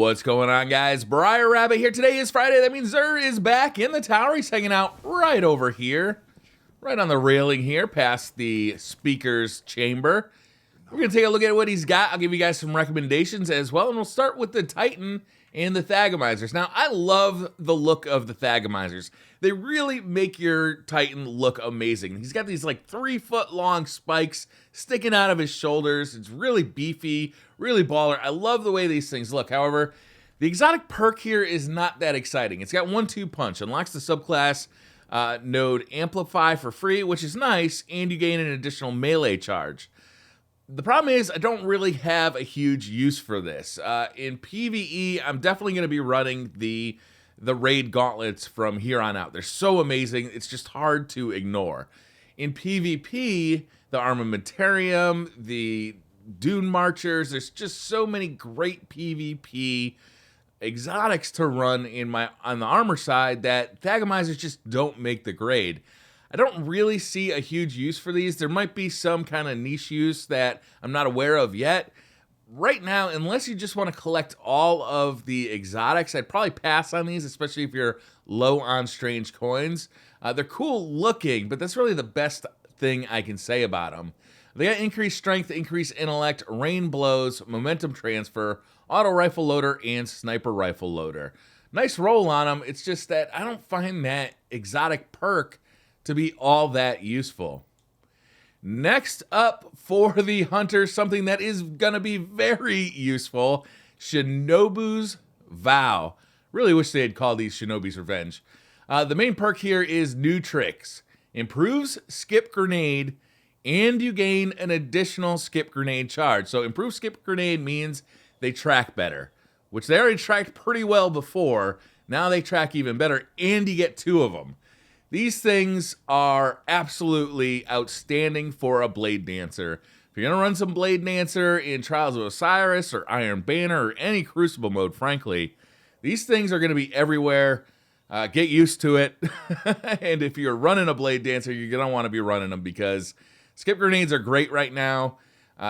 What's going on, guys? Briar Rabbit here. Today is Friday. That means Zer is back in the tower. He's hanging out right over here, right on the railing here, past the speaker's chamber. We're going to take a look at what he's got. I'll give you guys some recommendations as well, and we'll start with the Titan and the Thagamizers. Now, I love the look of the Thagamizers. They really make your Titan look amazing. He's got these like 3-foot-long spikes sticking out of his shoulders. It's really beefy, really baller. I love the way these things look. However, the exotic perk here is not that exciting. It's got 1-2 punch, unlocks the subclass node Amplify for free, which is nice, and you gain an additional melee charge. The problem is I don't really have a huge use for this. In PvE, I'm definitely going to be running the raid gauntlets from here on out. They're so amazing, it's just hard to ignore. In PvP, the Armamentarium, the Dune Marchers, there's just so many great PvP exotics to run on the armor side that Thagamizers just don't make the grade. I don't really see a huge use for these. There might be some kind of niche use that I'm not aware of yet. Right now, unless you just want to collect all of the exotics, I'd probably pass on these, especially if you're low on strange coins. They're cool looking, but that's really the best thing I can say about them. They got increased strength, increased intellect, rain blows, momentum transfer, auto rifle loader, and sniper rifle loader. Nice roll on them. It's just that I don't find that exotic perk to be all that useful. Next up for the hunters, something that is gonna be very useful, Shinobu's Vow. Really wish they had called these Shinobi's Revenge. The main perk here is New Tricks. Improves skip grenade, and you gain an additional skip grenade charge. So improved skip grenade means they track better, which they already tracked pretty well before. Now they track even better, and you get 2 of them. These things are absolutely outstanding for a Blade Dancer. If you're going to run some Blade Dancer in Trials of Osiris or Iron Banner or any Crucible mode, frankly, these things are going to be everywhere. Get used to it. And if you're running a Blade Dancer, you're going to want to be running them because skip grenades are great right now.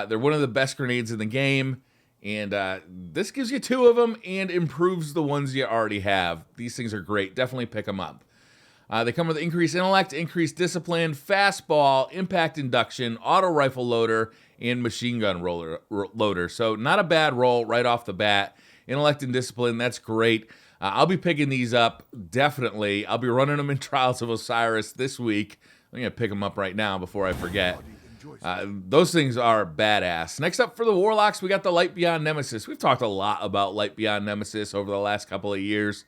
They're one of the best grenades in the game. And this gives you 2 of them and improves the ones you already have. These things are great. Definitely pick them up. They come with increased intellect, increased discipline, fastball, impact induction, auto rifle loader, and machine gun loader. So not a bad roll right off the bat. Intellect and discipline, that's great. I'll be picking these up, definitely. I'll be running them in Trials of Osiris this week. I'm going to pick them up right now before I forget. Those things are badass. Next up for the Warlocks, we got the Light Beyond Nemesis. We've talked a lot about Light Beyond Nemesis over the last couple of years.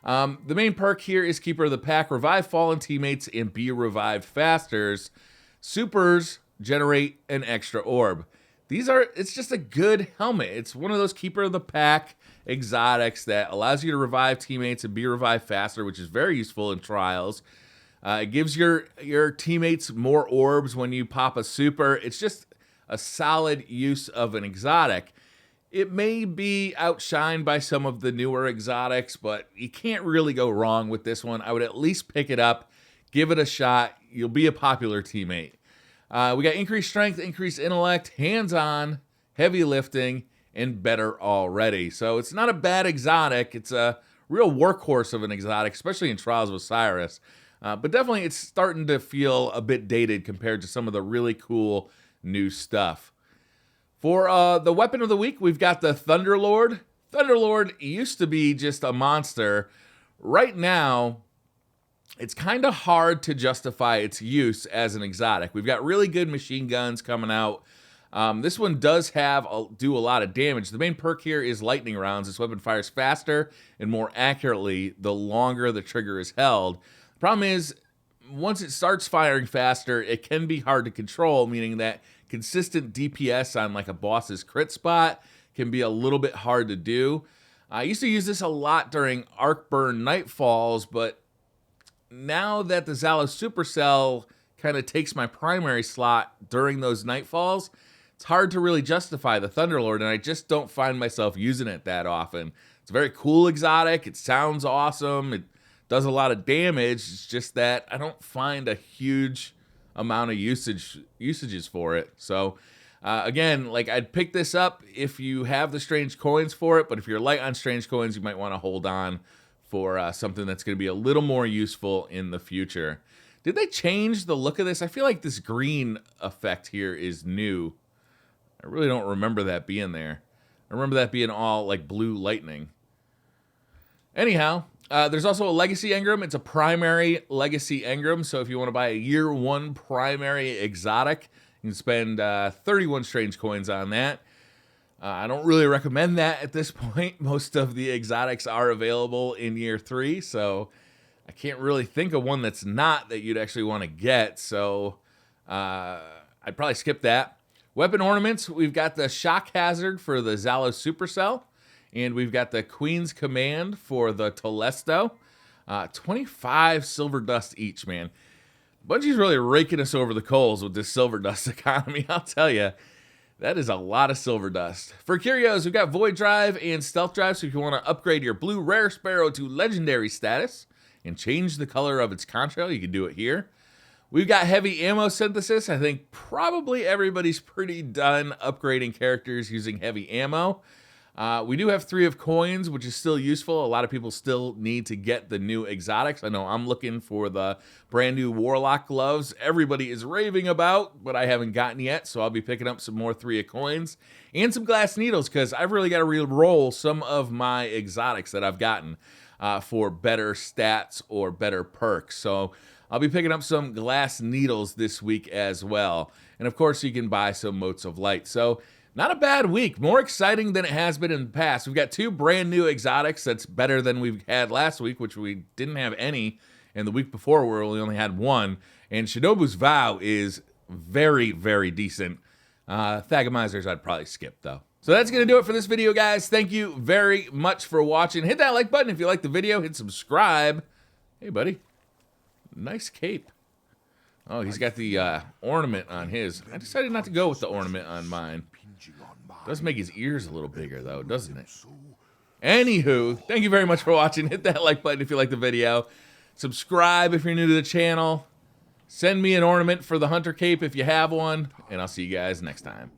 The main perk here is Keeper of the Pack, revive fallen teammates and be revived fasters. Supers generate an extra orb. It's just a good helmet. It's one of those Keeper of the Pack exotics that allows you to revive teammates and be revived faster, which is very useful in Trials. It gives your teammates more orbs when you pop a super. It's just a solid use of an exotic. It may be outshined by some of the newer exotics, but you can't really go wrong with this one. I would at least pick it up, give it a shot. You'll be a popular teammate. We got increased strength, increased intellect, hands-on, heavy lifting, and better already. So it's not a bad exotic. It's a real workhorse of an exotic, especially in Trials of Osiris. But definitely it's starting to feel a bit dated compared to some of the really cool new stuff. For the weapon of the week, we've got the Thunderlord. Thunderlord used to be just a monster. Right now, it's kind of hard to justify its use as an exotic. We've got really good machine guns coming out. This one does do a lot of damage. The main perk here is lightning rounds. This weapon fires faster and more accurately the longer the trigger is held. The problem is, once it starts firing faster, it can be hard to control, meaning that consistent DPS on like a boss's crit spot can be a little bit hard to do. I used to use this a lot during Arcburn Nightfalls, but now that the Zalos Supercell kind of takes my primary slot during those Nightfalls, it's hard to really justify the Thunderlord, and I just don't find myself using it that often. It's a very cool exotic. It sounds awesome. It does a lot of damage. It's just that I don't find a huge amount of usages for it. So Again, like I'd pick this up if you have the strange coins for it, but if you're light on strange coins, you might want to hold on for something that's going to be a little more useful in the future. Did they change the look of this? I feel like this green effect here is new. I really don't remember that being there. I remember that being all like blue lightning. Anyhow, there's also a legacy engram. It's a primary legacy engram, so if you want to buy a year 1 primary exotic, you can spend 31 strange coins on that. I don't really recommend that at this point. Most of the exotics are available in year 3, so I can't really think of one that's not that you'd actually want to get. So I'd probably skip that. Weapon ornaments, we've got the Shock Hazard for the Zalos Supercell, and we've got the Queen's Command for the Telesto. 25 silver dust each, man. Bungie's really raking us over the coals with this silver dust economy, I'll tell you. That is a lot of silver dust. For curios, we've got Void Drive and Stealth Drive, so if you want to upgrade your blue Rare Sparrow to Legendary status and change the color of its contrail, you can do it here. We've got Heavy Ammo Synthesis. I think probably everybody's pretty done upgrading characters using heavy ammo. We do have 3 of coins, which is still useful. A lot of people still need to get the new exotics. I know I'm looking for the brand new Warlock gloves everybody is raving about, but I haven't gotten yet, so I'll be picking up some more 3 of coins and some glass needles because I've really got to re-roll some of my exotics that I've gotten for better stats or better perks. So I'll be picking up some glass needles this week as well. And of course, you can buy some Motes of Light. So not a bad week. More exciting than it has been in the past. We've got 2 brand new exotics that's better than we've had last week, which we didn't have any. And the week before, we only had 1. And Shinobu's Vow is very, very decent. Thagamizers, I'd probably skip, though. So that's going to do it for this video, guys. Thank you very much for watching. Hit that like button if you like the video. Hit subscribe. Hey, buddy. Nice cape. Oh, he's got the ornament on his. I decided not to go with the ornament on mine. Does make his ears a little bigger, though, doesn't it? Anywho, thank you very much for watching. Hit that like button if you like the video. Subscribe if you're new to the channel. Send me an ornament for the Hunter Cape if you have one. And I'll see you guys next time.